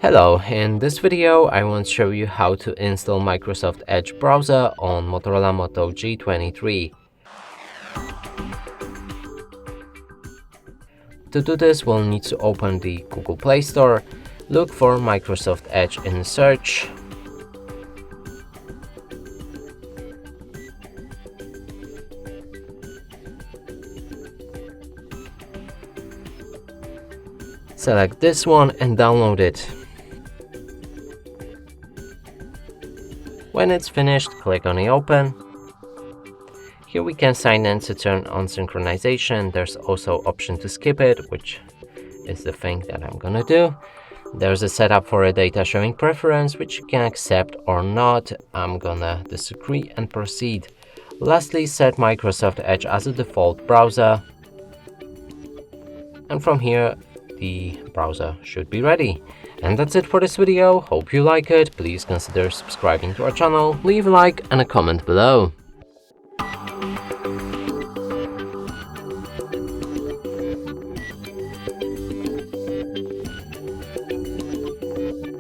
Hello, in this video I want to show you how to install Microsoft Edge browser on Motorola Moto G23. To do this, we'll need to open the Google Play Store, look for Microsoft Edge in search, select this one and download it. When it's finished, click on the open. Here we can sign in to turn on synchronization. There's also option to skip it, which is the thing that I'm gonna do. There's a setup for a data sharing preference, which you can accept or not. I'm gonna disagree and proceed. Lastly, set Microsoft Edge as a default browser. And from here, the browser should be ready. And that's it for this video. Hope you like it. Please consider subscribing to our channel, leave a like and a comment below.